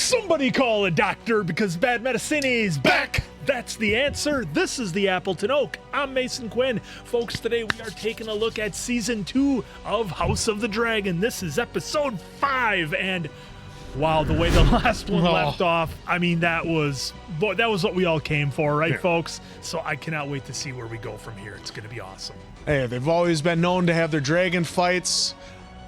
Somebody call a doctor because bad medicine is back. That's the answer. This is the Appleton Oak. I'm Mason Quinn. Folks, today we are taking a look at Season 2 of House of the Dragon. This is Episode 5, and wow, the way the last one left off, I mean, that was what we all came for, right, folks? So I cannot wait to see where we go from here. It's going to be awesome. Hey, they've always been known to have their dragon fights.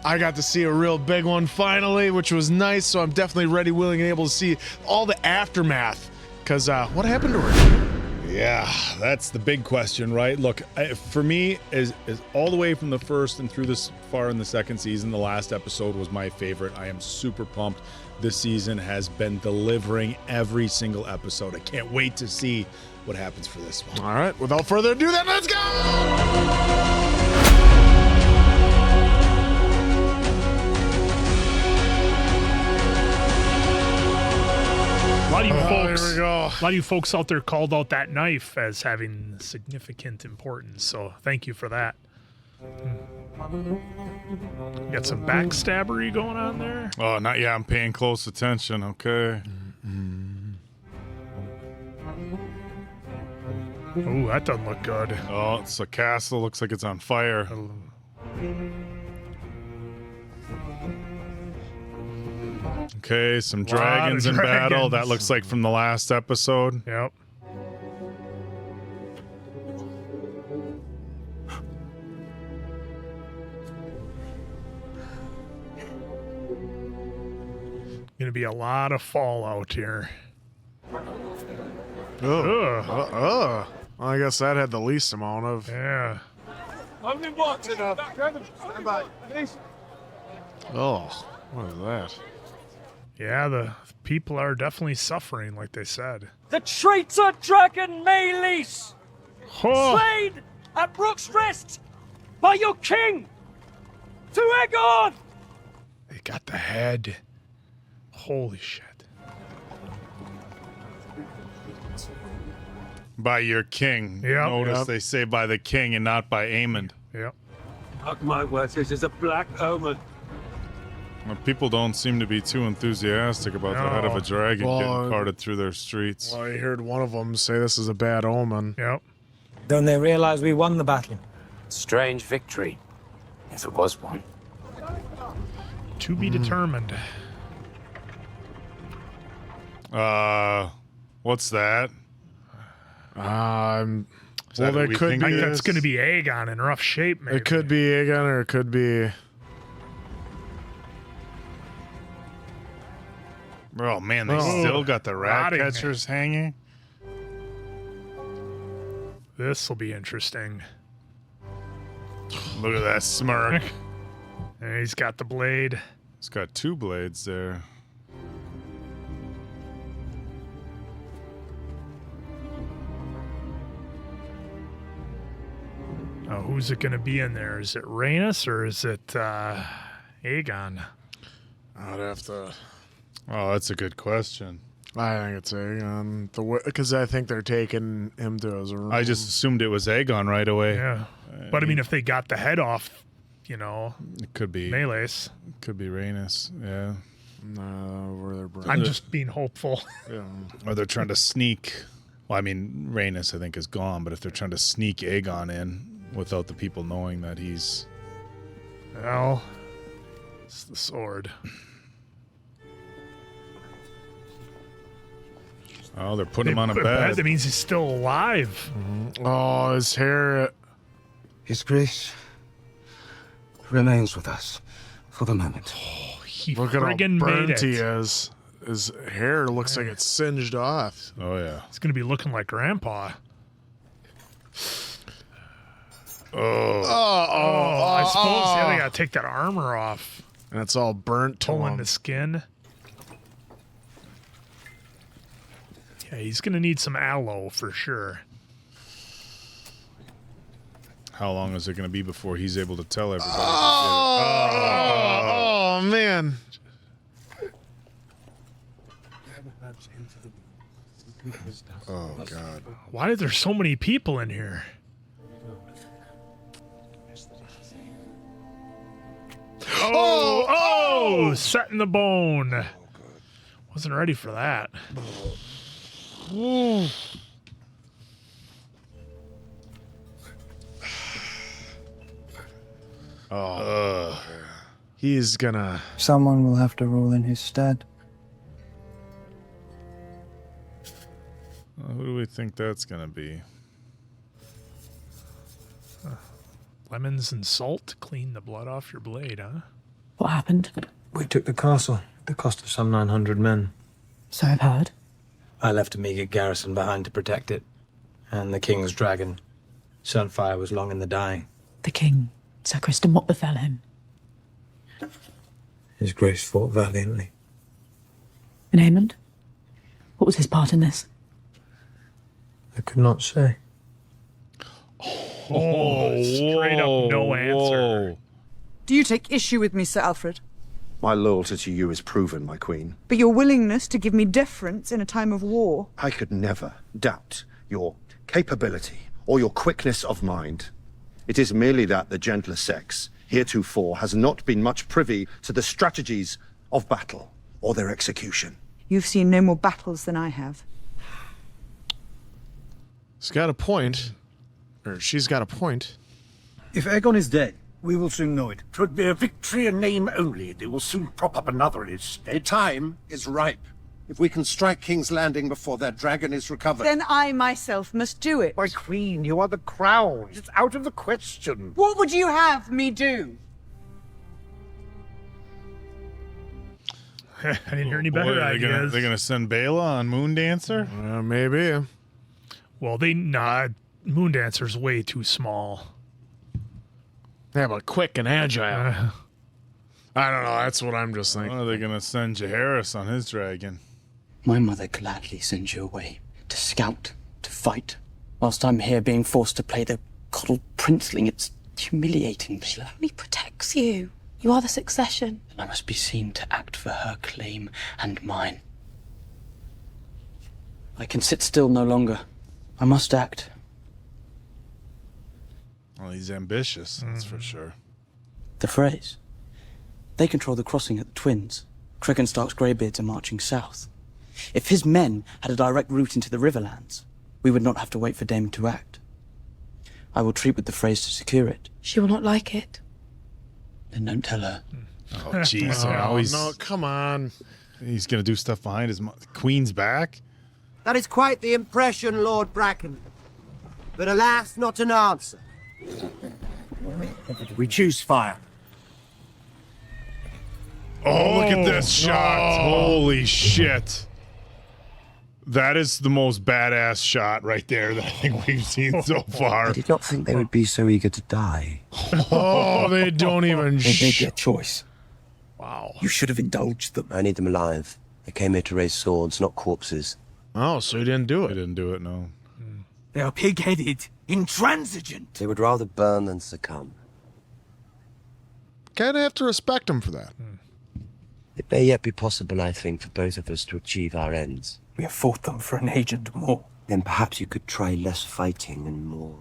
I got to see a real big one finally, which was nice, so I'm definitely ready, willing, and able to see all the aftermath. Because what happened to her? Yeah, that's the big question, right? Look, for me, is all the way from the first and through this far in the second season, the last episode was my favorite. I am super pumped. This season has been delivering every single episode. I can't wait to see what happens for this one. All right, without further ado, then let's go! A lot of you folks out there called out that knife as having significant importance, so thank you for that. Got some backstabbery going on there. Oh, not yet. I'm paying close attention. Okay. Oh, that doesn't look good. Oh, it's a castle. Looks like it's on fire. Okay, some dragons in battle. That looks like from the last episode. Yep. Gonna be a lot of fallout here. I guess that had the least amount of. Yeah. Oh, what is that? Yeah, the people are definitely suffering, like they said. The traitor dragon Rhaenys, Oh, slain at Rook's Rest by your king, to Aegon! they got the head. Holy shit. By your king. Yep. Notice they say by the king and not by Aemond. Yep. Mark my words, this is a black omen. Well, people don't seem to be too enthusiastic about the head of a dragon getting carted through their streets. Well, I heard one of them say this is a bad omen. Yep. Don't they realize we won the battle? Strange victory, if it was one. To be determined. What's that? Well, that there what we could think I be. think that's going to be Aegon in rough shape, maybe. It could be Aegon, or it could be. Oh, man, they still got the rat rotting. catchers hanging? This will be interesting. Look at that smirk. And he's got the blade. It's got two blades there. Oh, who's it going to be in there? Is it Rhaenys or is it Aegon? I'd have to. Oh, that's a good question. I think it's Aegon. Because I think they're taking him to his room. I just assumed it was Aegon right away. Yeah. But I mean, if they got the head off, you know, It could be. melees. Could be Rhaenys. Yeah. Where they're I'm just being hopeful. Yeah. Or they're trying to sneak. Well, I mean, Rhaenys, I think, is gone. But if they're trying to sneak Aegon in without the people knowing that he's. Well, it's the sword. Oh, they're putting him on a bed. That means he's still alive. Oh, his hair. His grace remains with us for the moment. He Look at how friggin' made burnt it. he is. His hair looks like it's singed off. Oh, yeah. He's going to be looking like Grandpa. I suppose they got to take that armor off. And it's all burnt to Pulling him. the skin. Yeah, he's going to need some aloe for sure. How long is it going to be before he's able to tell everybody? Oh, man. Oh, God. Why are there so many people in here? Oh, setting the bone. Wasn't ready for that. He's gonna. Someone will have to rule in his stead. Who do we think that's gonna be? Lemons and salt to clean the blood off your blade, huh? What happened? We took the castle at the cost of some 900 men. So I've heard. I left a meager garrison behind to protect it. And the king's dragon. Sunfire was long in the dying. The king, Sir Criston, what befell him? His grace fought valiantly. And Aemond? What was his part in this? I could not say. Oh, straight up no answer. Do you take issue with me, Sir Alfred? My loyalty to you is proven, my queen. But your willingness to give me deference in a time of war? I could never doubt your capability or your quickness of mind. It is merely that the gentler sex, heretofore, has not been much privy to the strategies of battle or their execution. You've seen no more battles than I have. He's got a point. Or she's got a point. If Aegon is dead, we will soon know it. 'Twould be a victory in name only. They will soon prop up another in its stead. Time is ripe. If we can strike King's Landing before that dragon is recovered. Then I myself must do it. My queen, you are the crown. It's out of the question. What would you have me do? I didn't hear any better ideas. They're gonna send Bela on Moon Dancer? Maybe. Well, Moon Dancer's way too small. Yeah, but quick and agile. I don't know. That's what I'm just thinking. Or are they gonna send Jacaerys on his dragon? My mother gladly sends you away to scout, to fight, whilst I'm here being forced to play the coddled princeling. It's humiliating, Bela. She only protects you. You are the succession. And I must be seen to act for her claim and mine. I can sit still no longer. I must act. Well, he's ambitious, that's for sure. The Freys. They control the crossing at the Twins. Cregan Stark's greybeards are marching south. If his men had a direct route into the Riverlands, we would not have to wait for Daemon to act. I will treat with the Freys to secure it. She will not like it. Then don't tell her. Oh, jeez. No, come on. He's going to do stuff behind his Queen's back? That is quite the impression, Lord Bracken. But alas, not an answer. We choose fire. Oh, look at this shot. Holy shit. That is the most badass shot right there that I think we've seen so far. I did not think they would be so eager to die. Oh, they don't even. They made their choice. Wow. You should have indulged them. I need them alive. They came here to raise swords, not corpses. Oh, so he didn't do it. He didn't do it, no. They are pig-headed, intransigent. They would rather burn than succumb. Kind of have to respect him for that. It may yet be possible, I think, for both of us to achieve our ends. We have fought them for an age and more. Then perhaps you could try less fighting and more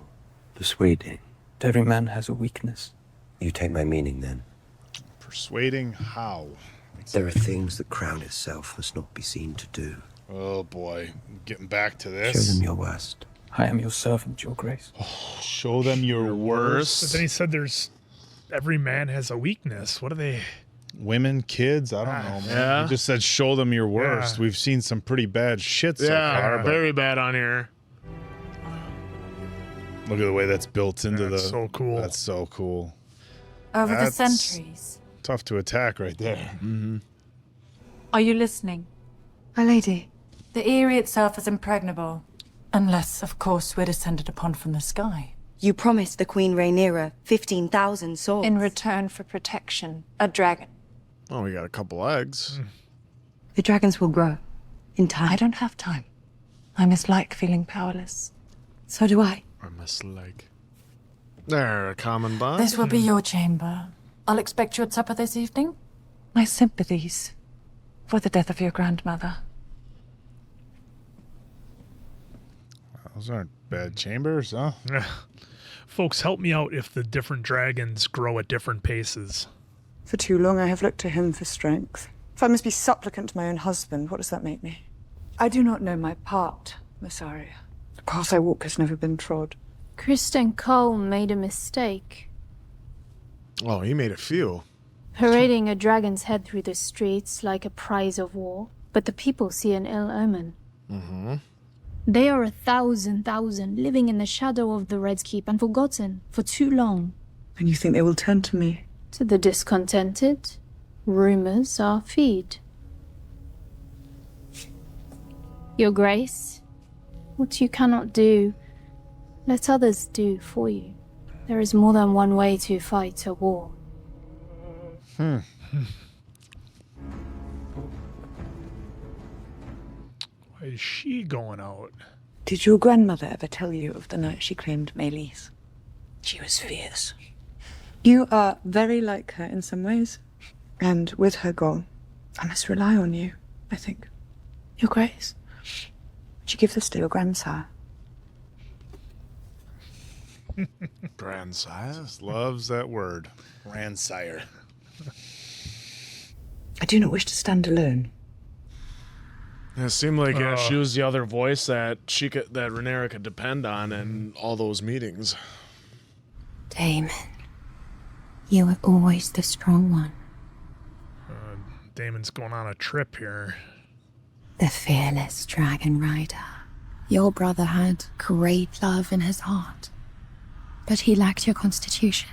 persuading. Every man has a weakness. You take my meaning, then. Persuading how? There are things the crown itself must not be seen to do. Oh boy, getting back to this. Show them your worst. I am your servant, your grace. Oh, show them your worst. But then he said every man has a weakness. What are they? Women, kids, I don't know, man. Yeah. He just said show them your worst. Yeah. We've seen some pretty bad shit so far. But very bad on here. look at the way that's built into That's so cool. That's so cool. Over That's the centuries. Tough to attack right there. Mm-hmm. Are you listening? My lady. The Eyrie itself is impregnable. Unless, of course, we're descended upon from the sky. You promised the Queen Rhaenyra 15,000 swords. In return for protection. A dragon. Oh, we got a couple eggs. The dragons will grow. In time. I don't have time. I mislike feeling powerless. So do I. I mislike. They're a common bond. This will be your chamber. I'll expect you at supper this evening. My sympathies for the death of your grandmother. Those aren't bad chambers, huh? Folks, help me out if the different dragons grow at different paces. For too long I have looked to him for strength, If I must be supplicant to my own husband, what does that make me? I do not know my part, Miss Arya. The path I walk has never been trod. Criston Cole made a mistake. Oh, he made a few. Parading a dragon's head through the streets like a prize of war, but the people see an ill omen. Mm-hmm. They are 1,000 living in the shadow of the Red's Keep and forgotten for too long. And you think they will turn to me? To the discontented, rumors are feed. Your Grace, what you cannot do, let others do for you. There is more than one way to fight a war. Why is she going out? Did your grandmother ever tell you of the night she claimed Meleys? She was fierce. You are very like her in some ways. And with her gone, I must rely on you, I think. Your Grace, would you give this to your grandsire? Grandsire loves that word. Grandsire. I do not wish to stand alone. It seemed like she was the other voice that Rhaenyra could depend on in all those meetings. Daemon, you were always the strong one. Daemon's going on a trip here. The fearless dragon rider. Your brother had great love in his heart, but he lacked your constitution.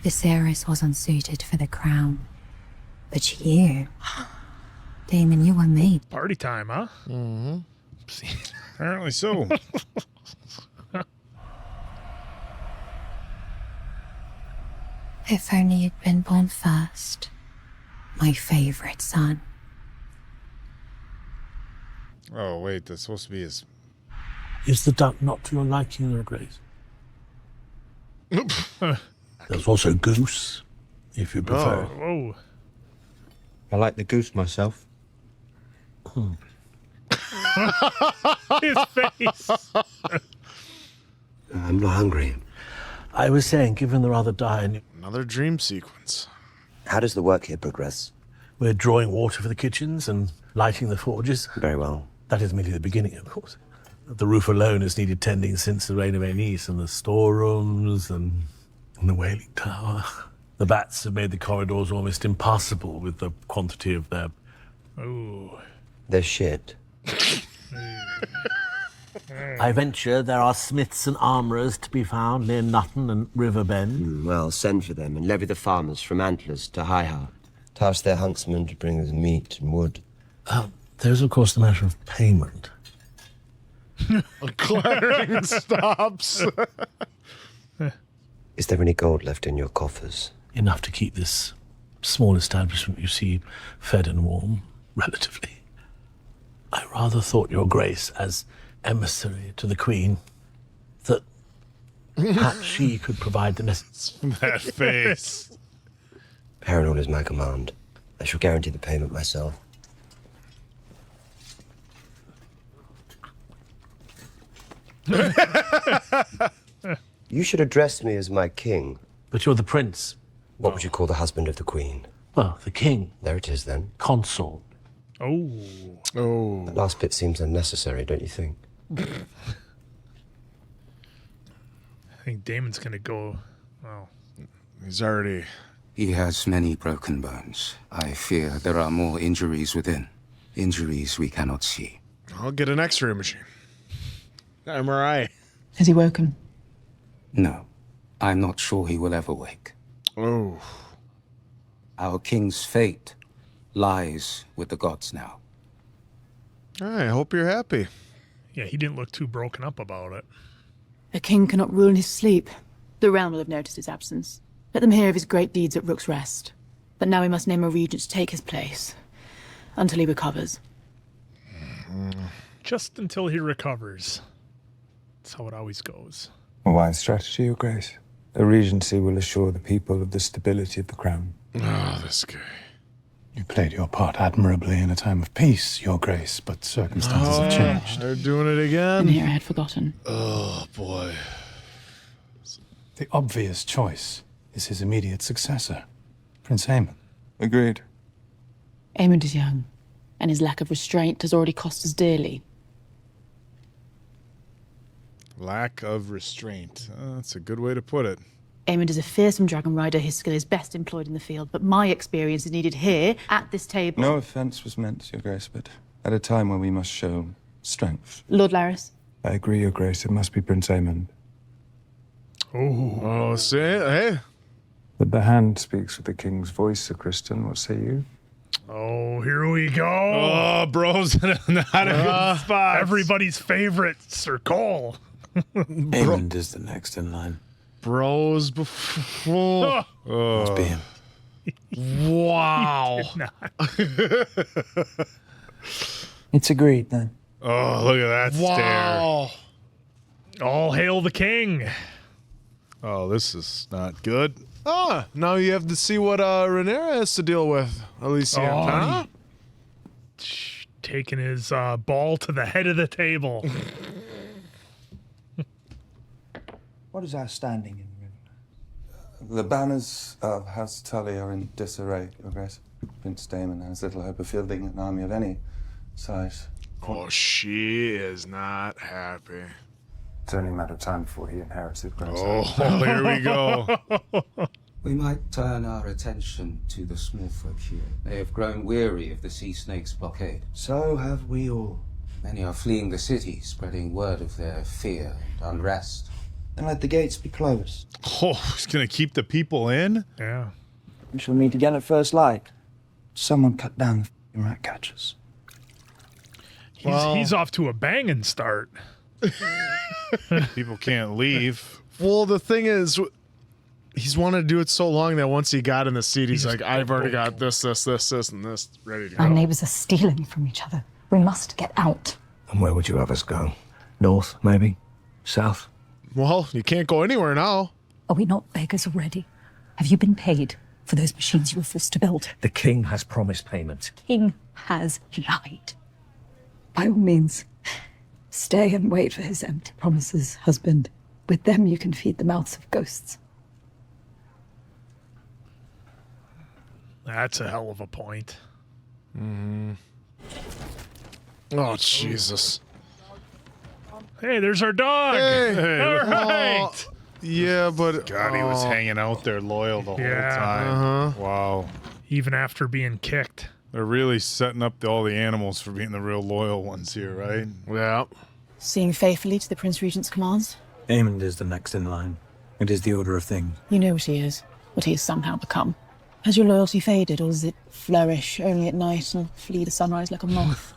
Viserys was unsuited for the crown. But you, Daemon, you were made. Party time, huh? Mm-hmm. Apparently so. If only you'd been born first. My favorite son. Oh, wait, that's supposed to be his... Is the duck not to your liking, Your Grace? There's also goose, if you prefer. Whoa. I like the goose myself. His face. I'm not hungry. I was saying, given the rather dire... Another dream sequence. How does the work here progress? We're drawing water for the kitchens and lighting the forges. Very well. That is merely the beginning, of course. The roof alone has needed tending since the reign of Rhaenys, and the storerooms and the whaling tower. The bats have made the corridors almost impassable with the quantity of their... Oh. They're shit. I venture there are smiths and armourers to be found near Nutton and Riverbend. Well, send for them and levy the farmers from Antlers to Highheart. Task their huntsmen to bring us meat and wood. There's, of course, the matter of payment. Clattering stops. Is there any gold left in your coffers? Enough to keep this small establishment, you see, fed and warm, relatively. I rather thought, Your Grace, as emissary to the Queen, that perhaps she could provide the necessary... That face. Harrenhal is my command. I shall guarantee the payment myself. You should address me as my king. But you're the prince. What would you call the husband of the queen? Well, the king. There it is, then. Consort. Oh. Oh. That last bit seems unnecessary, don't you think? I think Daemon's gonna go... Well... He's already... He has many broken bones. I fear there are more injuries within. Injuries we cannot see. I'll get an X-ray machine. MRI. Has he woken? No. I'm not sure he will ever wake. Oh. Our king's fate lies with the gods now. I hope you're happy. Yeah, he didn't look too broken up about it. A king cannot rule in his sleep. The realm will have noticed his absence. Let them hear of his great deeds at Rook's Rest. But now we must name a regent to take his place. Until he recovers. Just until he recovers. That's how it always goes. A wise strategy, Your Grace. A regency will assure the people of the stability of the crown. Oh, this guy. You played your part admirably in a time of peace, Your Grace, but circumstances have changed. They're doing it again. And here I had forgotten. Oh, boy. The obvious choice is his immediate successor, Prince Aemond. Agreed. Aemond is young, and his lack of restraint has already cost us dearly. Lack of restraint. That's a good way to put it. Aemond is a fearsome dragon rider. His skill is best employed in the field, but my experience is needed here, at this table. No offence was meant, Your Grace, but at a time when we must show strength. Lord Larys. I agree, Your Grace. It must be Prince Aemond. Oh, see? Hey. But the hand speaks with the king's voice, Sir Criston. What say you? Oh, here we go. Oh, bro's not a good spot. Everybody's favorite, Sir Cole. Aemond is the next in line. Bros before. Must be him. Wow. It's agreed then. Oh, look at that Wow. All hail the king. Oh, this is not good. Ah, now you have to see what Rhaenyra has to deal with, Alicia. Huh? Taking his ball to the head of the table. What is our standing in the The banners of House Tully are in disarray, Your Grace. Prince Daemon has little hope of fielding an army of any size. Oh, she is not happy. It's only a matter of time before he inherits the throne. Oh, here we go. We might turn our attention to the small folk here. They have grown weary of the sea snake's blockade. So have we all. Many are fleeing the city, spreading word of their fear and unrest. Then let the gates be closed. Oh, he's going to keep the people in? Yeah. We shall meet again at first light. Someone cut down the rat catchers. He's off to a banging start. People can't leave. Well, the thing is, he's wanted to do it so long that once he got in the seat, he's like, I've already got this, and this ready to go. Our neighbors are stealing from each other. We must get out. And where would you have us go? North, maybe? South? Well, you can't go anywhere now. Are we not beggars already? Have you been paid for those machines you were forced to build? The king has promised payment. King has lied. By all means, stay and wait for his empty promises, husband. With them you can feed the mouths of ghosts. That's a hell of a point. Oh, Jesus. Hey, there's our dog. Hey. All right. Oh, yeah, but... God, he was hanging out there loyal the whole time. Wow. Even after being kicked. They're really setting up all the animals for being the real loyal ones here, right? Yeah. Seeing faithfully to the Prince Regent's commands. Aemond is the next in line. It is the order of things. You know what he is, what he has somehow become. Has your loyalty faded, or does it flourish only at night and flee the sunrise like a moth?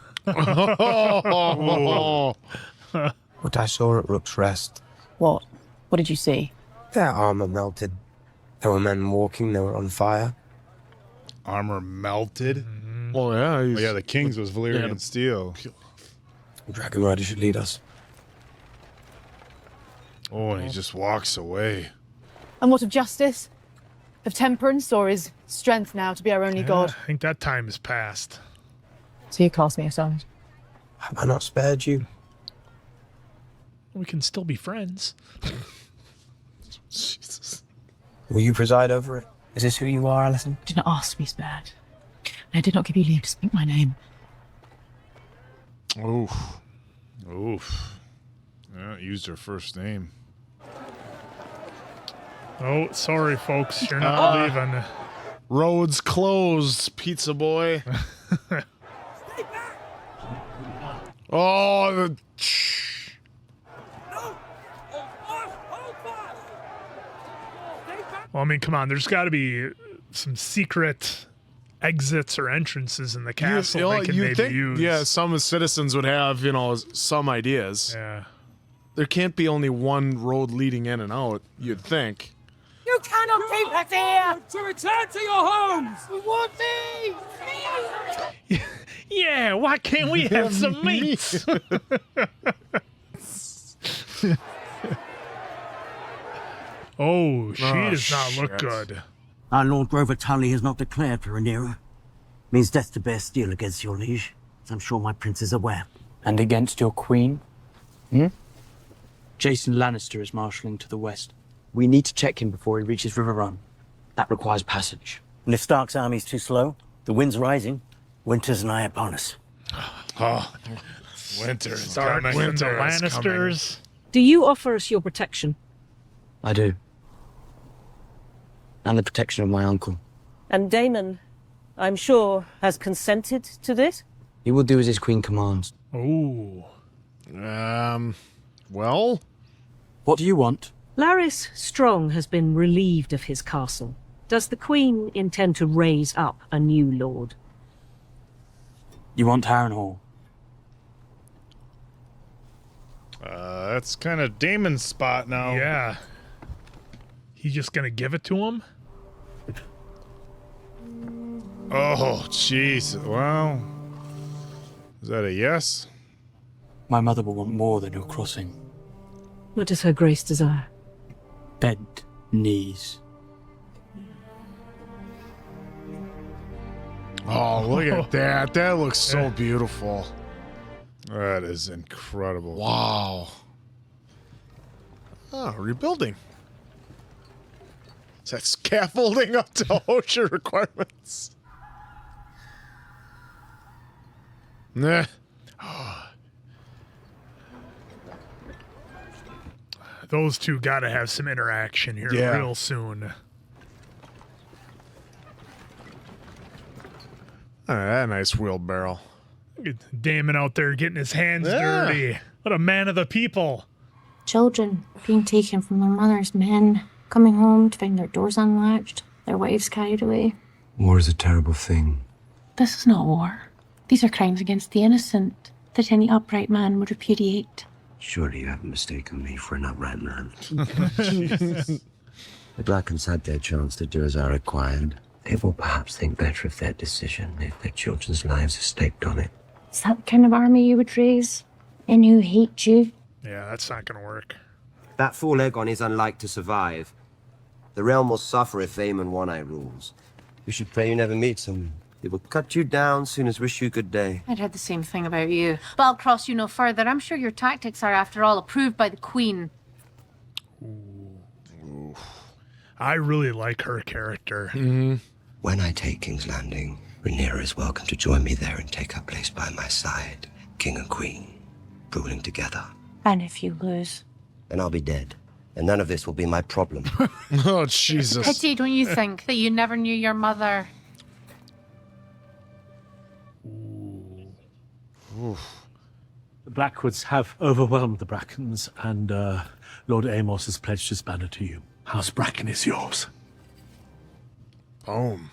What I saw at Rook's Rest. What? What did you see? Their armor melted. There were men walking, they were on fire. Armor melted? Well, yeah. Oh, yeah, the king's was Valyrian steel. Dragon Rider should lead us. Oh, and he just walks away. And what of justice? Of temperance, or is strength now to be our only god? I think that time has passed. So you cast me aside. Have I not spared you? We can still be friends. Jesus. Will you preside over it? Is this who you are, Alicent? I did not ask to be spared. And I did not give you leave to speak my name. Oof. Oof. Yeah, used her first name. Oh, sorry, folks. You're not leaving. Roads closed, pizza boy. Oh, the... Well, I mean, come on. There's got to be some secret exits or entrances in the castle they can maybe use. Yeah, some citizens would have, some ideas. Yeah. There can't be only one road leading in and out, you'd think. You cannot keep us here! To return to your homes! We want these! Yeah, why can't we have some meat? Oh, she does not look good. Our Lord Grover Tully has not declared for Rhaenyra. Means death to bear steel against your liege, as I'm sure my prince is aware. And against your queen? Jason Lannister is marshalling to the west. We need to check him before he reaches River Run. That requires passage. And if Stark's army's too slow, the wind's rising, Winter's nigh upon us. Oh, winter is Stark coming. and the Winter is Lannisters. Do you offer us your protection? I do. And the protection of my uncle. And Daemon, I'm sure, has consented to this? He will do as his queen commands. Ooh. Well? What do you want? Larys Strong has been relieved of his castle. Does the Queen intend to raise up a new lord? You want Harrenhal? That's kind of Daemon's spot now. Yeah. He's just gonna give it to him? Oh, jeez. Well, is that a yes? My mother will want more than your crossing. What does her grace desire? Bent knees. Oh, look at that. That looks so beautiful. That is incredible. Wow. Oh, rebuilding. Is that scaffolding up to OSHA requirements? Nah. Those two gotta have some interaction here real soon. That nice wheelbarrow. Look at Daemon out there getting his hands dirty. What a man of the people. Children being taken from their mothers, men coming home to find their doors unlatched, their wives carried away. War is a terrible thing. This is not war. These are crimes against the innocent that any upright man would repudiate. Surely you haven't mistaken me for an upright man. The Blackens had their chance to do as I required. They will perhaps think better of their decision if their children's lives are staked on it. Is that the kind of army you would raise? And who hate you? Yeah, that's not gonna work. That fool Aegon is unlike to survive. The realm will suffer if Aemond One-Eye rules. You should pray you never meet him. He will cut you down soon as wish you good day. I'd heard the same thing about you. But I'll cross you no further. I'm sure your tactics are, after all, approved by the Queen. Ooh. I really like her character. When I take King's Landing, Rhaenyra is welcome to join me there and take her place by my side. King and Queen, ruling together. And if you lose? Then I'll be dead. And none of this will be my problem. Oh, Jesus. Pity, don't you think, that you never knew your mother? The Blackwoods have overwhelmed the Brackens, and Lord Amos has pledged his banner to you. House Bracken is yours. Boom.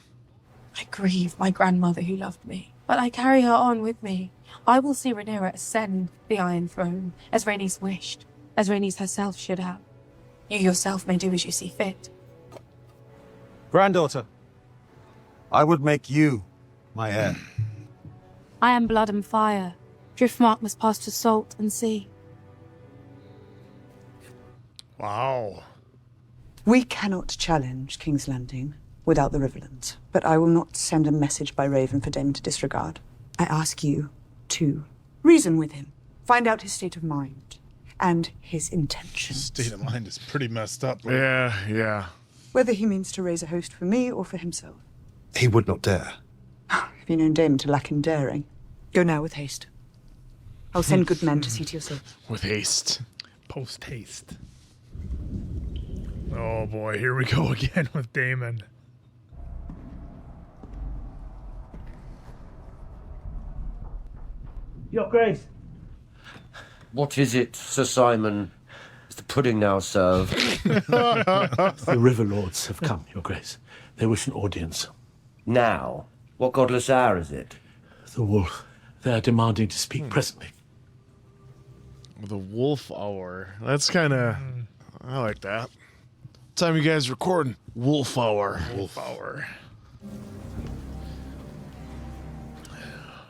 I grieve my grandmother who loved me, but I carry her on with me. I will see Rhaenyra ascend the Iron Throne, as Rhaenys wished, as Rhaenys herself should have. You yourself may do as you see fit. Granddaughter, I would make you my heir. I am blood and fire. Driftmark must pass to salt and sea. Wow. We cannot challenge King's Landing without the Riverlands, but I will not send a message by Raven for Daemon to disregard. I ask you to reason with him, find out his state of mind and his intentions. State of mind is pretty messed up. Yeah. Whether he means to raise a host for me or for himself. He would not dare. Have you known Daemon to lack in daring? Go now with haste. I'll send good men to see to your safety. With haste. Post haste. Oh boy, here we go again with Daemon. Your Grace. What is it, Sir Simon? Is the pudding now served? The River Lords have come, Your Grace. They wish an audience. Now? What godless hour is it? The wolf. They are demanding to speak presently. The wolf hour. That's kind of... I like that. What time you guys recording? Wolf hour. Wolf hour.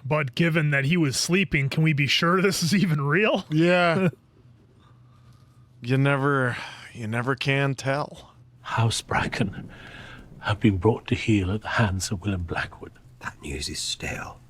But given that he was sleeping, can we be sure this is even real? Yeah. You never can tell. House Bracken have been brought to heel at the hands of Willem Blackwood. That news is stale.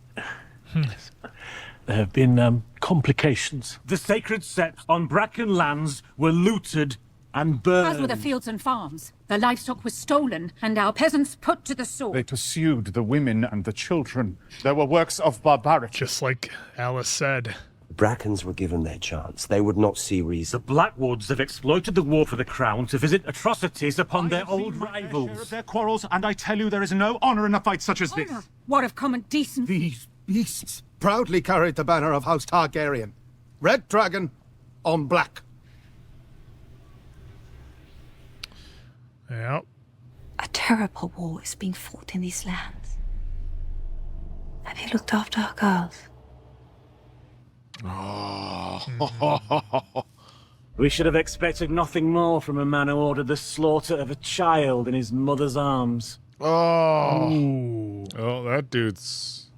There have been complications. The sacred set on Bracken lands were looted and burned. As were the fields and farms. The livestock was stolen, and our peasants put to the sword. They pursued the women and the children. There were works of barbarity. Just like Alice said. The Brackens were given their chance. They would not see reason. The Blackwoods have exploited the war for the crown to visit atrocities upon their old Share of rivals. their quarrels, and I tell you there is no honor in a fight such as this. What of common decency? These beasts proudly carried the banner of House Targaryen. Red dragon on black. Yep. A terrible war is being fought in these lands. Have you looked after our girls? We should have expected nothing more from a man who ordered the slaughter of a child in his mother's arms. Oh, that dude's...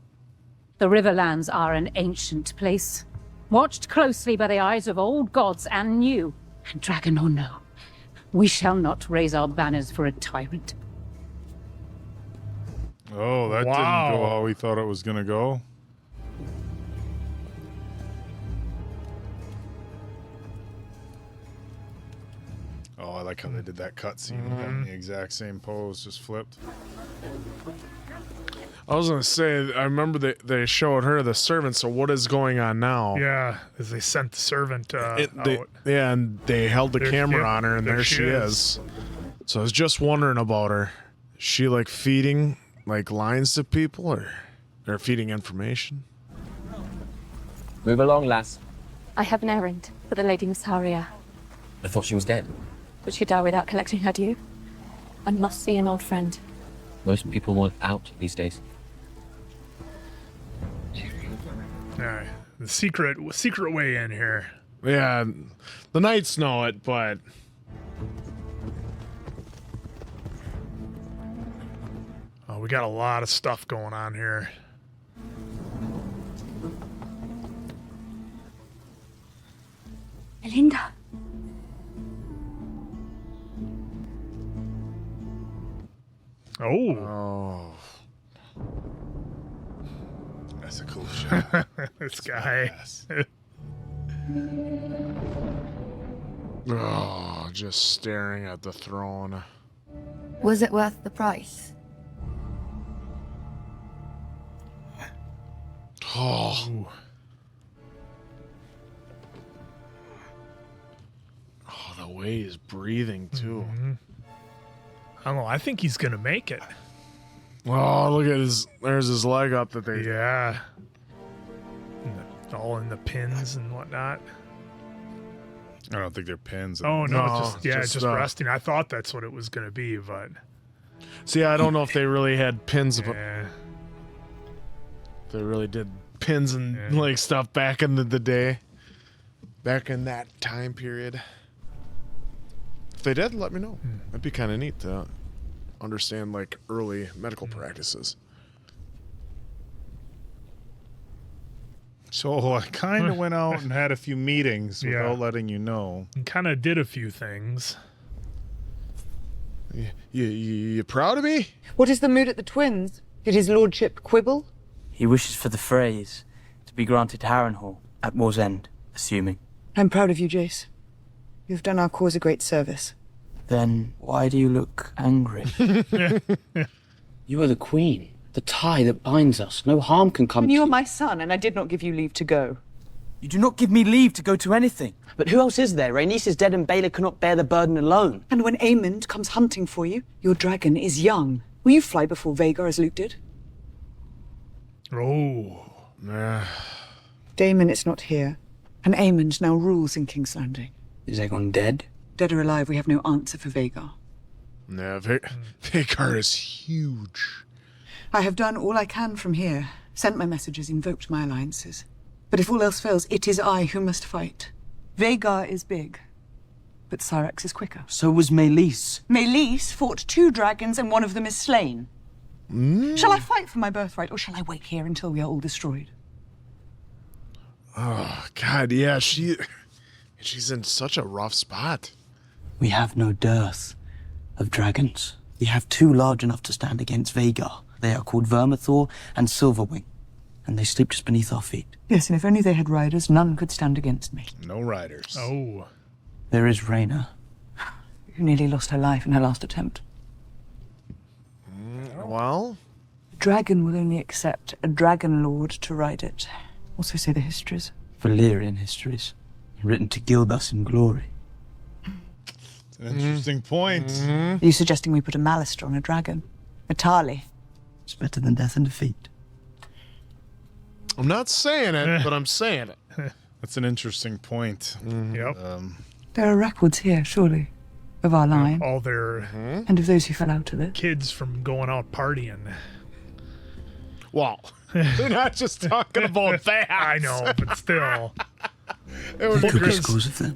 The Riverlands are an ancient place, watched closely by the eyes of old gods and new. And dragon or no, we shall not raise our banners for a tyrant. Oh, that didn't go how we thought it was gonna go. Oh, I like how they did that cutscene in the exact same pose, just flipped. I was gonna say, I remember they showed her the servant. So what is going on now? Yeah, as they sent the servant out. Yeah, and they held the camera on her, and there she is. So I was just wondering about her. Is she like feeding like lines to people, or they're feeding information? Move along, lass. I have an errand for the Lady Lucerys. I thought she was dead. Would she die without collecting her due? I must see an old friend. Most people want out these days. Alright, the secret way in here. Yeah, the knights know it, but oh, we got a lot of stuff going on here. Melinda. Oh. That's a cool shot. This guy. oh, just staring at the throne. Was it worth the price? Oh. Oh, the way he's breathing too. I don't know. I think he's gonna make it. Oh, look at there's his leg up that they... Yeah. All in the pins and whatnot. I don't think they're pins. Oh, no, just resting. I thought that's what it was going to be, but... See, I don't know if they really had pins. Yeah. They really did pins and like stuff back in the day. Back in that time period. If they did, let me know. That'd be kind of neat to understand like early medical practices. So I kind of went out and had a few meetings without letting you know. And kind of did a few things. You proud of me? What is the mood at the twins? Did his lordship quibble? He wishes for the phrase to be granted Harrenhal at war's end, assuming. I'm proud of you, Jace. You've done our cause a great service. Then why do you look angry? You are the queen, the tie that binds us. No harm can come And to you you. are my son, and I did not give you leave to go. You do not give me leave to go to anything. But who else is there? Rhaenys is dead and Baelor cannot bear the burden alone. And when Aemond comes hunting for you, your dragon is young. Will you fly before Vhagar as Luke did? Oh. Daemon is not here, and Aemond now rules in King's Landing. Is Aegon dead? Dead or alive, we have no answer for Vhagar. Yeah, Vhagar is huge. I have done all I can from here, sent my messages, invoked my alliances. But if all else fails, it is I who must fight. Vhagar is big, but Syrax is quicker. So was Meleys. Meleys fought 2 dragons and one of them is slain. Shall I fight for my birthright, or shall I wait here until we are all destroyed? Oh, God, yeah, she's in such a rough spot. We have no dearth of dragons. We have 2 large enough to stand against Vhagar. They are called Vermithor and Silverwing, and they sleep just beneath our feet. Yes, and if only they had riders, none could stand against me. No riders. Oh. There is Rhaenyra. who nearly lost her life in her last attempt. Well? The dragon will only accept a dragon lord to ride it. Also say the histories. Valyrian histories, written to gild us in glory. It's an interesting point. Are you suggesting we put a Malister on a dragon? A Tarly? It's better than death and defeat. I'm not saying it, but I'm saying it. That's an interesting point. Yep. There are records here, surely, of our line. All their And of those who fell out of it. kids from going out partying. Well, they're not just talking about that. I know, but still. It would be great.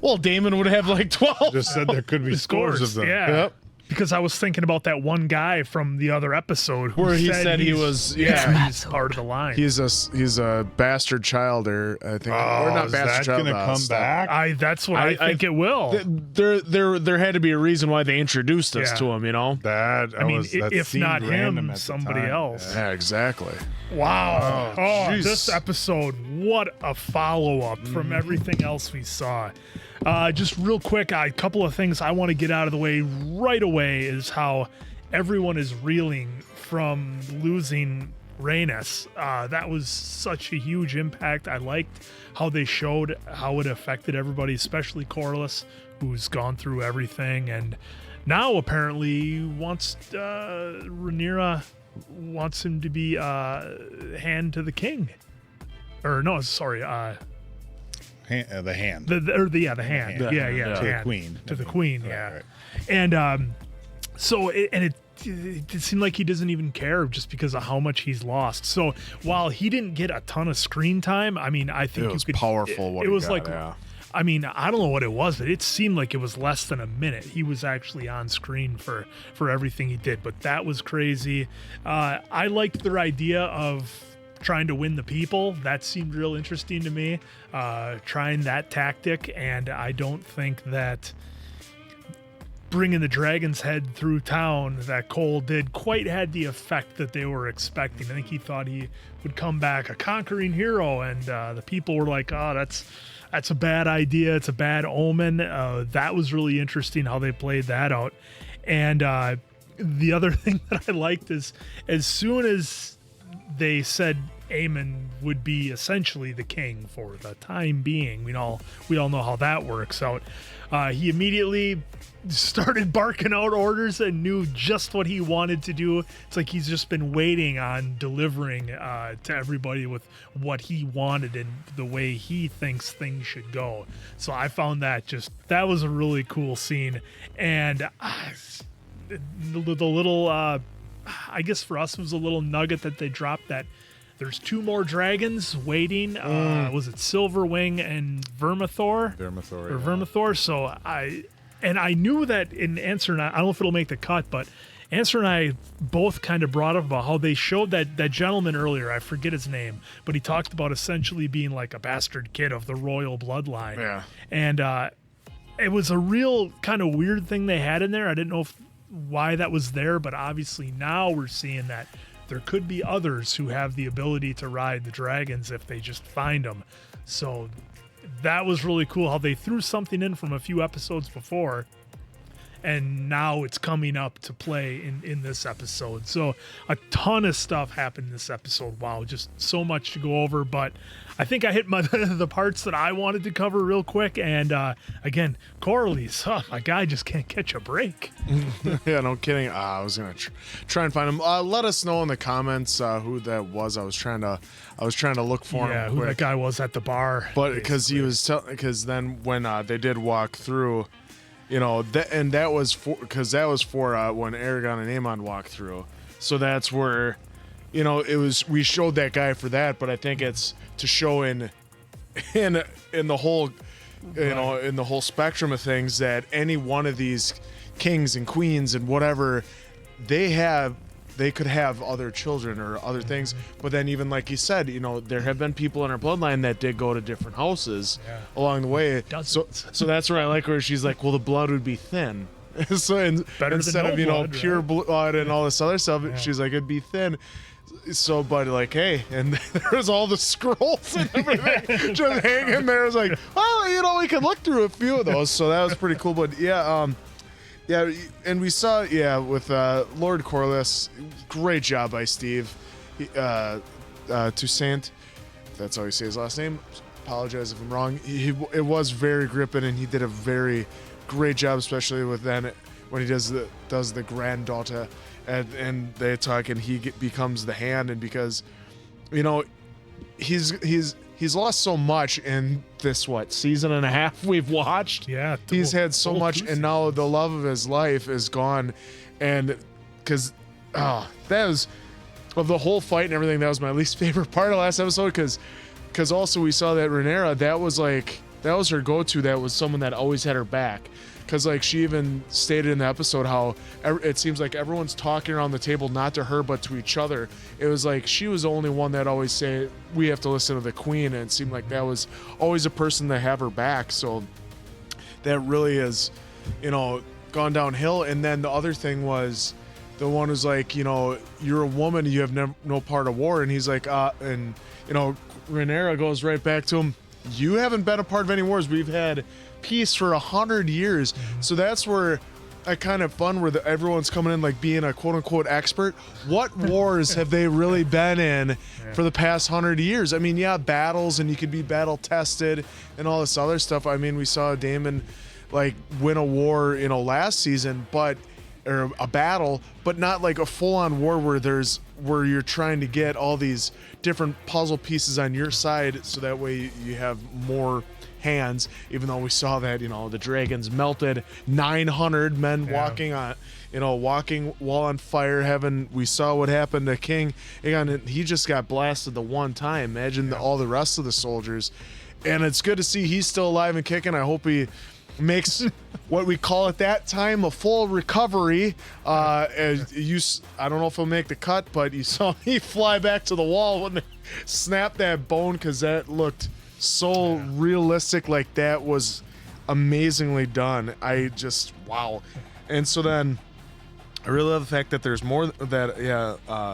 Well, Daemon would have like 12. Just said there could be scores of them. Yeah. Yep. Because I was thinking about that one guy from the other episode who Where he said he he's- was, he's part of the line. He's a bastard child, or I think, or not is bastard that child. gonna come step- back? That's what I think it will. There had to be a reason why they introduced us Yeah. to him, you know. That I mean, was, that if seemed not random him, at the somebody time. else. Yeah, exactly. Wow. Oh, Oh, jeez. this episode, what a follow-up from everything else we saw. Just real quick, a couple of things I want to get out of the way right away is how everyone is reeling from losing Rhaenys. That was such a huge impact. I liked how they showed how it affected everybody, especially Corlys, who's gone through everything, and now apparently wants Rhaenyra wants him to be hand to the king. Or no, sorry, The hand. The hand. The Yeah, hand. yeah. To the hand. queen. To the queen, yeah. right. And so it seemed like he doesn't even care just because of how much he's lost. So while he didn't get a ton of screen time, I mean, I think It was powerful what It he was got, like, yeah. I mean, I don't know what it was, but it seemed like it was less than a minute. He was actually on screen for everything he did, but that was crazy. I liked their idea of trying to win the people. That seemed real interesting to me, trying that tactic, and I don't think that bringing the dragon's head through town that Cole did quite had the effect that they were expecting. I think he thought he would come back a conquering hero, and the people were like, oh, that's a bad idea. It's a bad omen. That was really interesting how they played that out. And the other thing that I liked is as soon as they said Aemond would be essentially the king for the time being, we all know how that works out. He immediately started barking out orders and knew just what he wanted to do. It's like he's just been waiting on delivering to everybody with what he wanted and the way he thinks things should go. So I found that was a really cool scene. And the little, I guess for us, it was a little nugget that they dropped that there's 2 more dragons waiting. Was it Silverwing and Vermithor? Vermithor. So I knew that in Answer, and I don't know if it'll make the cut, but Answer and I both kind of brought up about how they showed that gentleman earlier. I forget his name, but he talked about essentially being like a bastard kid of the royal bloodline. Yeah. And it was a real kind of weird thing they had in there. I didn't know why that was there, but obviously now we're seeing that there could be others who have the ability to ride the dragons if they just find them. So that was really cool how they threw something in from a few episodes before, and now it's coming up to play in this episode. So a ton of stuff happened in this episode. Wow, just so much to go over, but I think I hit the parts that I wanted to cover real quick. And again, Corlys, my guy just can't catch a break. Yeah, no kidding. I was gonna try and find him. Let us know in the comments who that was. I was trying to look for him. Yeah, who that guy was at the bar. But because then when they did walk through, you know, that was for when Aegon and Aemond walked through. So that's where, you know, we showed that guy for that. But I think it's to show in the whole, you know, in the whole spectrum of things that any one of these kings and queens and whatever they could have other children or other things. But then even like you said, you know, there have been people in our bloodline that did go to different houses along the way. So that's where I like where she's like, well, the blood would be thin. So instead of, you know, pure blood and all this other stuff, she's like, it'd be thin. So, but like, hey, and there's all the scrolls and everything just hanging there. It's like, well, you know, we could look through a few of those. So that was pretty cool. But yeah, Yeah, and we saw, with Lord Corlys, great job by Steve. Toussaint, if that's how you say his last name. Apologize if I'm wrong. It was very gripping, and he did a very great job, especially with then when he does the granddaughter, and they talk, and he becomes the hand, and because, he's lost so much in this season and a half we've watched. Yeah, he's had so much, and now the love of his life is gone, and because that was of the whole fight and everything. That was my least favorite part of last episode because also we saw that Rhaenyra, that was her go-to. That was someone that always had her back. Because she even stated in the episode how it seems like everyone's talking around the table, not to her, but to each other. It was like she was the only one that always say, we have to listen to the queen. And it seemed like that was always a person to have her back. So that really has, gone downhill. And then the other thing was the one who's like, you're a woman, you have no part of war. And he's like, Rhaenyra goes right back to him. You haven't been a part of any wars. We've had peace for 100 years. So that's where I kind of fun where everyone's coming in like being a quote unquote expert. What wars have they really been in for the past 100 years? I mean, battles, and you could be battle tested and all this other stuff. I mean, we saw Daemon win a war, last season, or a battle, but not like a full-on war where you're trying to get all these different puzzle pieces on your side, so that way you have more hands. Even though we saw that the dragons melted 900 men walking on, walking while on fire. We saw what happened to King Aegon. He just got blasted the one time. Imagine all the rest of the soldiers. And it's good to see he's still alive and kicking. I hope he makes what we call at that time a full recovery. I don't know if he'll make the cut, but you saw me fly back to the wall when they snapped that bone, because that looked so realistic. Like, that was amazingly done. Wow. And so then I really love the fact that there's more that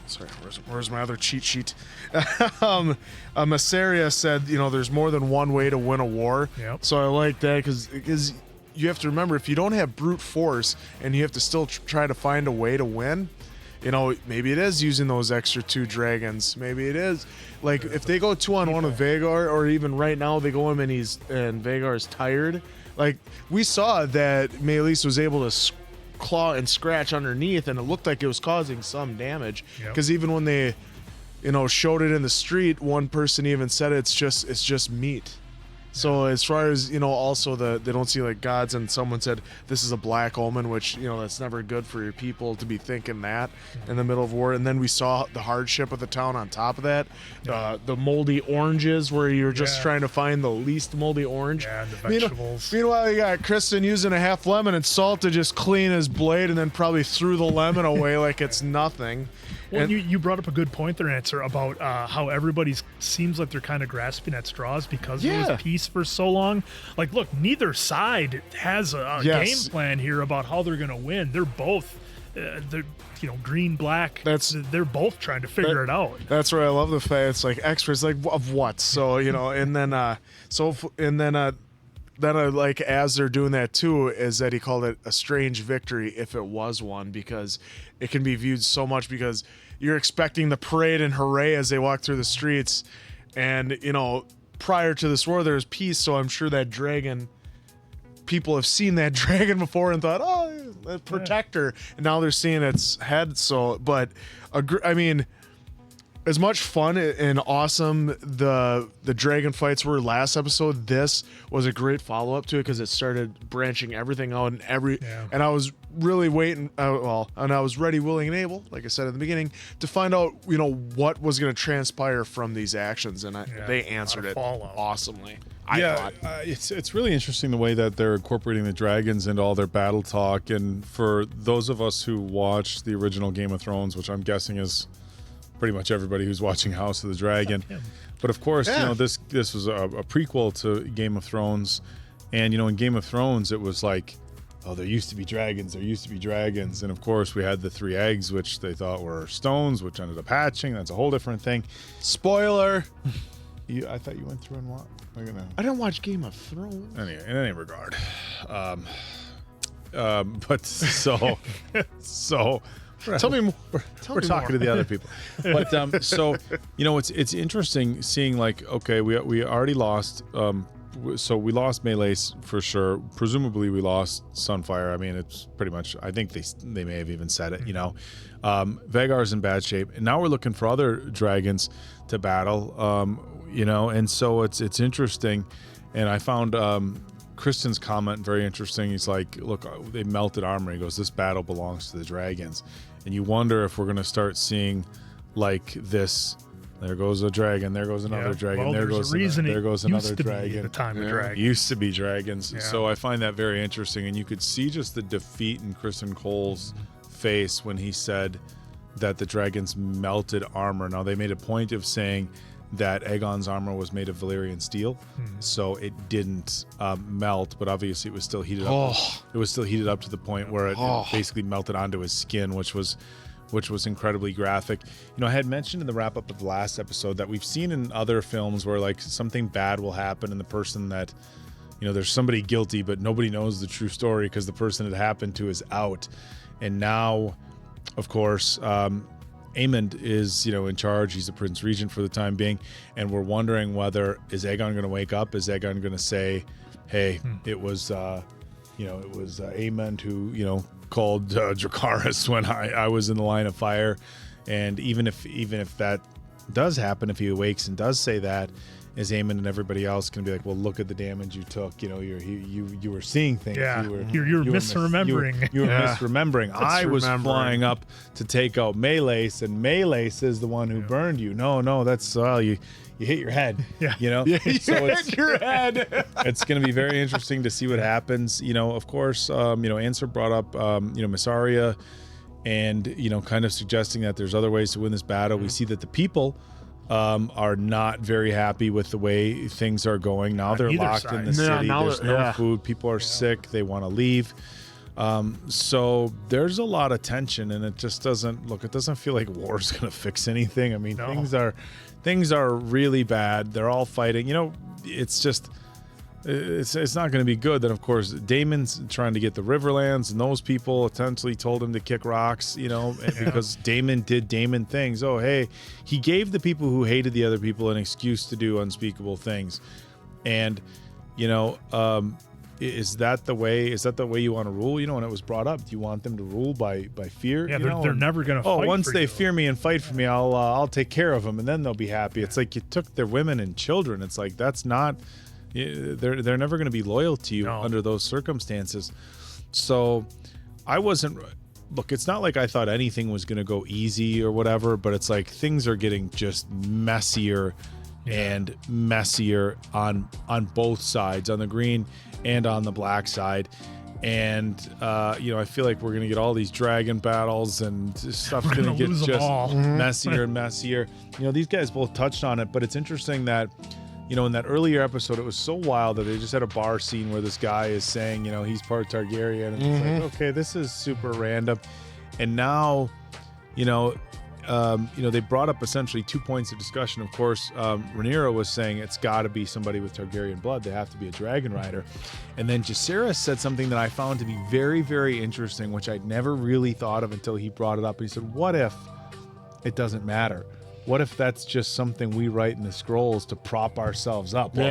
sorry, where's my other cheat sheet? Masseria said, there's more than one way to win a war. Yep. So I like that because you have to remember, if you don't have brute force and you have to still try to find a way to win, maybe it is using those extra 2 dragons. Maybe it is if they go 2-on-1 with Vhagar, or even right now they go him and Vhagar's tired. Like, we saw that Meleys was able to claw and scratch underneath, and it looked like it was causing some damage, because even when they showed it in the street, one person even said it's just meat. So as far as also they don't see like gods, and someone said this is a black omen, which that's never good for your people to be thinking that in the middle of war. And then we saw the hardship of the town on top of that, the moldy oranges, where you're just trying to find the least moldy orange. And the vegetables. Meanwhile, you got Criston using a half lemon and salt to just clean his blade, and then probably threw the lemon away like it's nothing. Well, you brought up a good point there, Answer, about how everybody seems like they're kind of grasping at straws because there was peace for so long. Like, look, neither side has a game plan here about how they're going to win. They're both, green, black. They're both trying to figure it out. That's where I love the fact it's like experts, like of what? So and then then I like, as they're doing that too, is that he called it a strange victory, if it was one, because it can be viewed so much because you're expecting the parade and hooray as they walk through the streets, and prior to this war there's peace, so I'm sure that dragon, people have seen that dragon before and thought, oh, protector, and now they're seeing its head. So, but I mean, as much fun and awesome the dragon fights were last episode, this was a great follow-up to it, because it started branching everything out, and I was really waiting, and I was ready, willing, and able, like I said at the beginning, to find out what was going to transpire from these actions, and they answered it awesomely. I thought. It's really interesting the way that they're incorporating the dragons into all their battle talk, and for those of us who watched the original Game of Thrones, which I'm guessing is pretty much everybody who's watching House of the Dragon, but of course, this was a prequel to Game of Thrones, and in Game of Thrones it was like, oh, there used to be dragons, and of course we had the 3 eggs, which they thought were stones, which ended up hatching. That's a whole different thing. Spoiler. I thought you went through and what? I didn't watch Game of Thrones. In any regard, But so Tell me more. We're talking to the other people. But so it's interesting seeing like, okay, we already lost. So we lost Meleys for sure. Presumably we lost Sunfire. I mean, it's pretty much. I think they may have even said it. Vagar's in bad shape, and now we're looking for other dragons to battle. And so it's interesting. And I found Criston's comment very interesting. He's like, look, they melted armor. He goes, this battle belongs to the dragons. And you wonder if we're going to start seeing like this. There goes a dragon. There goes another dragon. Well, there there's goes a reason there goes another used to dragon. Be the time of dragons. Used to be dragons. Yeah. So I find that very interesting. And you could see just the defeat in Criston Cole's face when he said that the dragons melted armor. Now they made a point of saying that Aegon's armor was made of Valyrian steel, so it didn't melt, but obviously it was still heated up. It was still heated up to the point where it basically melted onto his skin, which was incredibly graphic. I had mentioned in the wrap up of the last episode that we've seen in other films where like something bad will happen and the person that, there's somebody guilty, but nobody knows the true story because the person it happened to is out. And now, of course, Aemond is, in charge. He's the Prince Regent for the time being, and we're wondering whether is Aegon going to wake up? Is Aegon going to say, "Hey, it was, Aemond who, called Jacaerys when I was in the line of fire," and even if that does happen, if he awakes and does say that, is Aemond and everybody else going to be like, well, look at the damage you took. You were seeing things. Yeah, you're misremembering. You were misremembering. I was flying up to take out Meleys, and Meleys is the one who burned you. No, that's you hit your head. Yeah. So hit your head. It's going to be very interesting to see what happens. Of course, Answer brought up, Missaria, and kind of suggesting that there's other ways to win this battle. We see that the people are not very happy with the way things are going. Now they're locked in the city. There's no food. People are sick. They want to leave. So there's a lot of tension, and it just doesn't feel like war's going to fix anything. I mean, things are really bad. They're all fighting. It's just it's not going to be good. Then of course Daemon's trying to get the Riverlands, and those people essentially told him to kick rocks, because Daemon did Daemon things. Oh, hey, he gave the people who hated the other people an excuse to do unspeakable things. And is that the way you want to rule? When it was brought up, do you want them to rule by fear? Yeah, they're never going to fight. Once they you. fear me and fight for me, I'll take care of them, and then they'll be happy. It's like you took their women and children. It's like that's not. They're never going to be loyal to you under those circumstances. So I wasn't. Look, it's not like I thought anything was going to go easy or whatever, but it's like things are getting just messier and messier on both sides, on the green and on the black side. And I feel like we're going to get all these dragon battles, and stuff's going to get just messier and messier. These guys both touched on it, but it's interesting that in that earlier episode, it was so wild that they just had a bar scene where this guy is saying, he's part Targaryen, and it's like, okay, this is super random. And now, they brought up essentially 2 points of discussion. Of course, Rhaenyra was saying it's got to be somebody with Targaryen blood. They have to be a dragon rider. And then Jacaerys said something that I found to be very, very interesting, which I'd never really thought of until he brought it up. He said, what if it doesn't matter? What if that's just something we write in the scrolls to prop ourselves up? Well,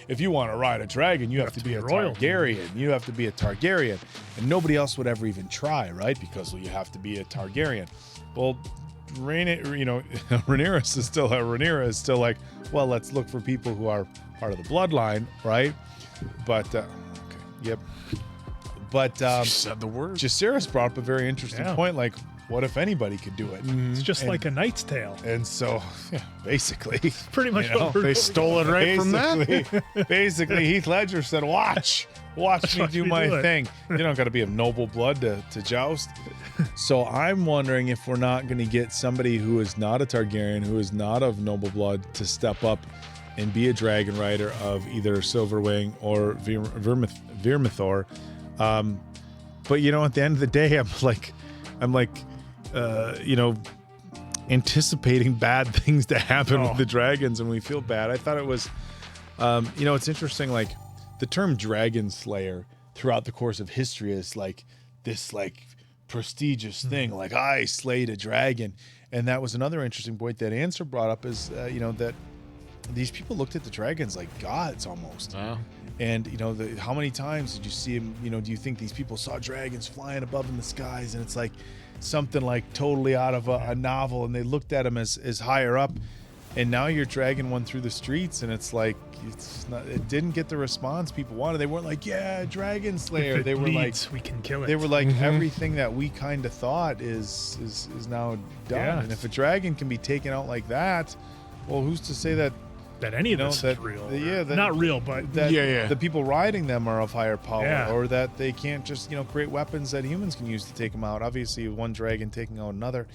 if you want to ride a dragon, you have to be a Targaryen. You have to be a Targaryen, and nobody else would ever even try, right? Because you have to be a Targaryen. Well, Rhaenyra is still like, well, let's look for people who are part of the bloodline, right? But yep. But said the word. Jacaerys brought up a very interesting point, like, what if anybody could do it? It's just like A Knight's Tale. And so, basically, pretty much they stole it right from that. Basically, Heath Ledger said, watch me do my thing. You don't got to be of noble blood to joust. So I'm wondering if we're not going to get somebody who is not a Targaryen, who is not of noble blood, to step up and be a dragon rider of either Silverwing or Vermithor. But at the end of the day, I'm like, anticipating bad things to happen with the dragons, and we feel bad. I thought it was, it's interesting, like the term Dragon Slayer throughout the course of history as like this like prestigious thing, like I slayed a dragon. And that was another interesting point that Answer brought up is, you know, that these people looked at the dragons like gods almost. Wow. And, you know, how many times did you see them, you know, do you think these people saw dragons flying above in the skies? And it's like something like totally out of a novel, and they looked at them as higher up. And now you're dragging one through the streets, and it's like, it didn't get the response people wanted. They weren't like, yeah, Dragon Slayer. They were like, we can kill it. They were like, everything that we kind of thought is now done. Yeah. And if a dragon can be taken out like that, well, who's to say that any of this is real? Not real, but that the people riding them are of higher power, Yeah. or that they can't just, you know, create weapons that humans can use to take them out. Obviously, one dragon taking out another.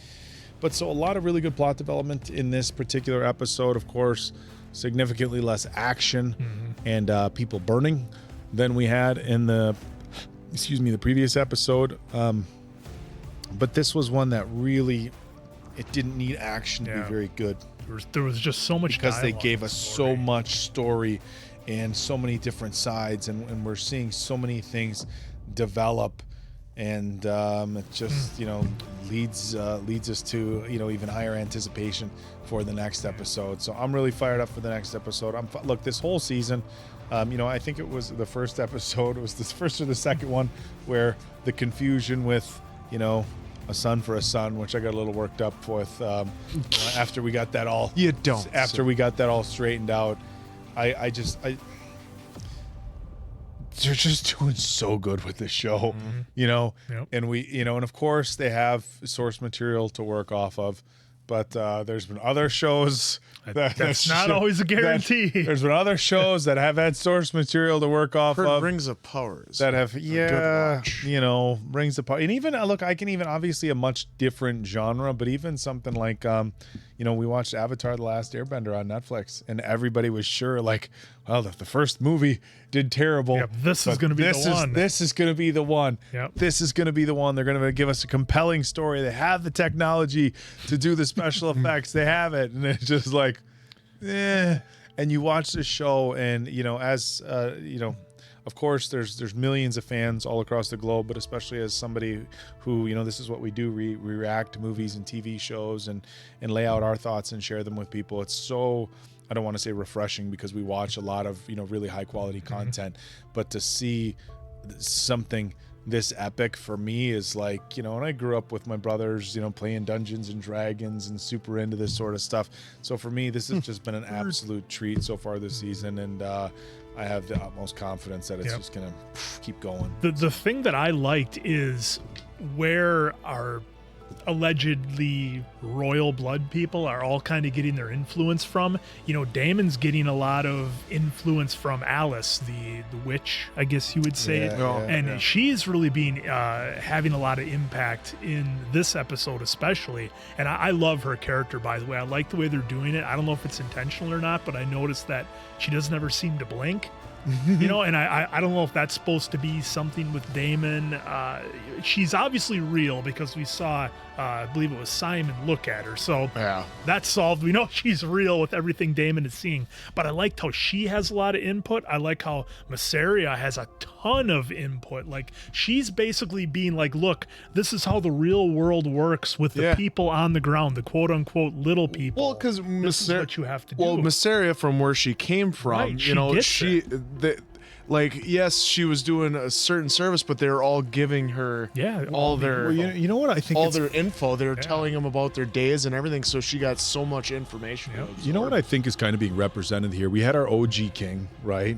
But so a lot of really good plot development in this particular episode. Of course, significantly less action and people burning than we had in the previous episode. But this was one that really, it didn't need action to be very good. There was just so much because they dialogue gave us so much story and so many different sides, and we're seeing so many things develop. And it just, you know, leads us to, you know, even higher anticipation for the next episode. So I'm really fired up for the next episode. Look, this whole season, you know, I think it was the first episode, it was the first or the second one, where the confusion with, you know, a son for a son, which I got a little worked up with after we got that all. You don't. After we got that all straightened out, they're just doing so good with this show, you know, and we, you know, and of course they have source material to work off of, but there's been other shows that's not always a guarantee. There's been other shows that have had source material to work off of. Rings of Power that have, you know, Rings of Power, and even look, I can even obviously a much different genre, but even something like, you know, we watched Avatar: The Last Airbender on Netflix, and everybody was sure, like, well, the first movie did terrible. Yep, this is going to be the one. This is going to be the one. Yep. This is going to be the one. They're going to give us a compelling story. They have the technology to do the special effects. They have it, and it's just like, And you watch this show, and you know, as you know, of course, there's millions of fans all across the globe, but especially as somebody who, you know, this is what we do, we react to movies and TV shows and lay out our thoughts and share them with people. It's so, I don't want to say refreshing, because we watch a lot of, you know, really high quality content, but to see something this epic for me is like, you know, and I grew up with my brothers, you know, playing Dungeons and Dragons and super into this sort of stuff. So for me, this has just been an absolute treat so far this season, and I have the utmost confidence that it's just gonna keep going. The thing that I liked is where our allegedly royal blood people are all kind of getting their influence from. You know, Daemon's getting a lot of influence from Alice, the witch, I guess you would say. And she's really being having a lot of impact in this episode especially. And I love her character, by the way. I like the way they're doing it. I don't know if it's intentional or not, but I noticed that she doesn't ever seem to blink. You know, and I don't know if that's supposed to be something with Daemon. She's obviously real because we saw, I believe it was Simon look at her. So that's solved. We know she's real with everything Daemon is seeing. But I liked how she has a lot of input. I like how Mysaria has a ton of input. Like, she's basically being like, look, this is how the real world works with the people on the ground, the quote unquote little people. Well, because this is what you have to do. Well, Mysaria, from where she came from, Right, you know, like, yes, she was doing a certain service, but they were all giving her all their, well, you know what I think, all their info. They were telling them about their days and everything, so she got so much information. You know what I think is kind of being represented here? We had our OG king, right?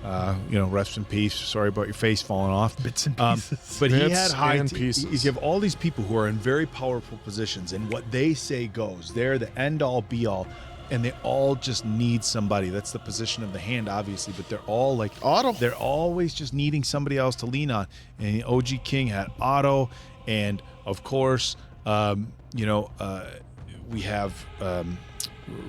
You know, rest in peace. Sorry about your face falling off. Bits and pieces. But he Bits had and pieces. You have all these people who are in very powerful positions, and what they say goes. They're the end all be all. And they all just need somebody. That's the position of the hand, obviously, but they're all like Otto. They're always just needing somebody else to lean on. And OG King had Otto, and of course, you know, we have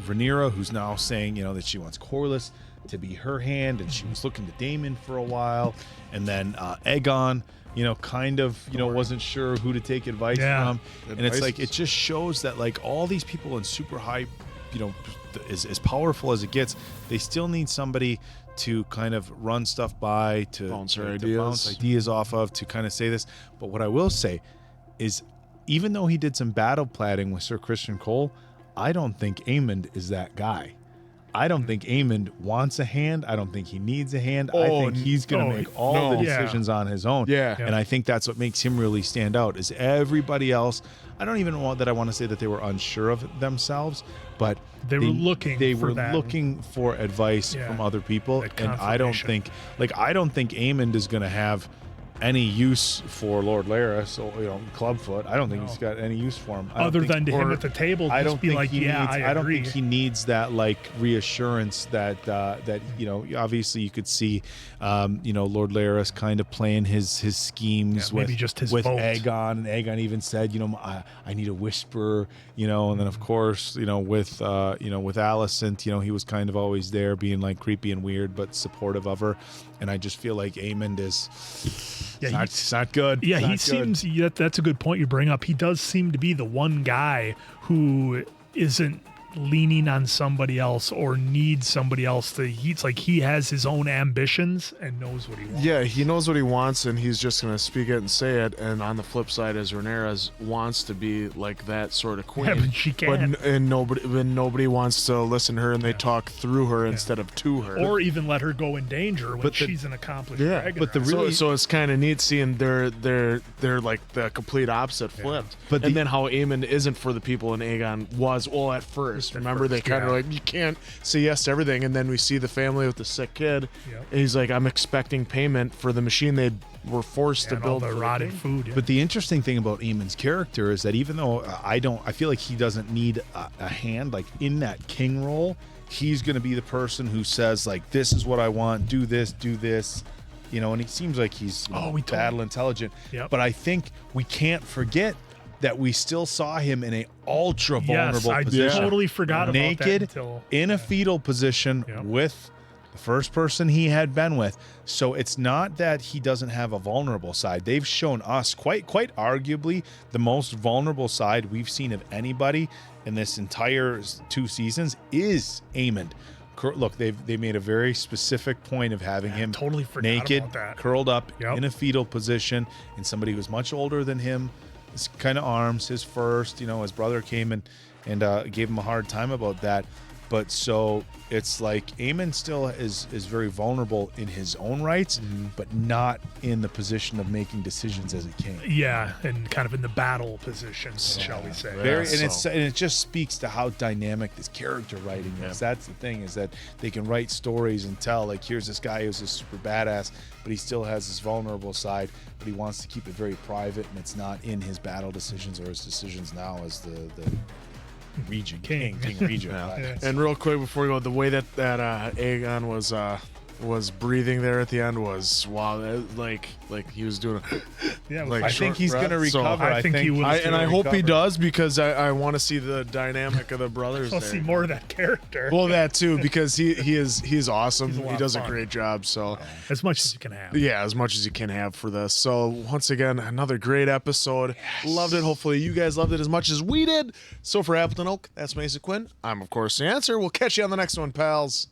Rhaenyra, who's now saying, you know, that she wants Corlys to be her hand, and she was looking to Daemon for a while, and then Aegon, you know, kind of, you know, wasn't sure who to take advice from, and it's like, it just shows that like all these people in super high as powerful as it gets, they still need somebody to kind of run stuff by, to bounce ideas off of, to kind of say this. But what I will say is, even though he did some battle planning with Sir Criston Cole, I don't think Aemond is that guy. I don't think Aemond wants a hand. I don't think he needs a hand. I think he's going to make all the decisions on his own. Yeah. And I think that's what makes him really stand out, is everybody else. I don't even want to say that they were unsure of themselves, but they were looking for advice from other people. And I don't think Aemond is going to have any use for Lord Larys or Clubfoot. I don't think he's got any use for him. Other than to him at the table, I don't think like, he needs. I don't think he needs that reassurance that obviously you could see Lord Larys kind of playing his schemes with Aegon, and Aegon even said, I need a whisper, and then of course, with Alicent, he was kind of always there being like creepy and weird but supportive of her. And I just feel like Aemond is not good. Yeah, he seems. Yeah, that's a good point you bring up. He does seem to be the one guy who isn't leaning on somebody else or needs somebody else to. It's like he has his own ambitions and knows what he wants. Yeah, he knows what he wants, and he's just going to speak it and say it. And on the flip side, as Rhaenyra wants to be like that sort of queen, but she can't. And nobody wants to listen to her, and they talk through her instead of to her, or even let her go in danger when she's an accomplished dragon. But so it's kind of neat seeing they're like the complete opposite flipped. But then how Aemond isn't for the people, and Aegon was at first. Remember, they kind of like, you can't say yes to everything, and then we see the family with the sick kid, and he's like, I'm expecting payment for the machine they were forced to build, all the rotted food. Yeah. But the interesting thing about Aemond's character is that even though I feel like he doesn't need a hand like in that king role, he's going to be the person who says like, this is what I want, do this, and he seems like he's battle intelligent. Yep. But I think we can't forget that we still saw him in a ultra vulnerable position. I totally forgot about that. Naked, in a fetal position with the first person he had been with. So it's not that he doesn't have a vulnerable side. They've shown us quite arguably the most vulnerable side we've seen of anybody in this entire 2 seasons is Aemond. Look, they made a very specific point of having him totally naked, about that. curled up in a fetal position, and somebody who's much older than him. His kind of arms, his first, his brother came and gave him a hard time about that. But so it's like Aemond still is very vulnerable in his own rights, but not in the position of making decisions as a king. Yeah, and kind of in the battle position, shall we say. And it just speaks to how dynamic this character writing is. That's the thing, is that they can write stories and tell, like, here's this guy who's a super badass, but he still has this vulnerable side, but he wants to keep it very private, and it's not in his battle decisions or his decisions now as the Regent King Regent. And real quick before we go, the way that Aegon was breathing there at the end was like he was doing I think he's going to recover. I think he will. And I hope he does, because I want to see the dynamic of the brothers. I'll see more of that character. Well, that too, because he's awesome. He does a great job. So as much as you can have. Yeah, as much as you can have for this. So once again, another great episode. Loved it. Hopefully you guys loved it as much as we did. So for Appleton Oak, that's Mason Quinn. I'm of course the answer. We'll catch you on the next one, pals.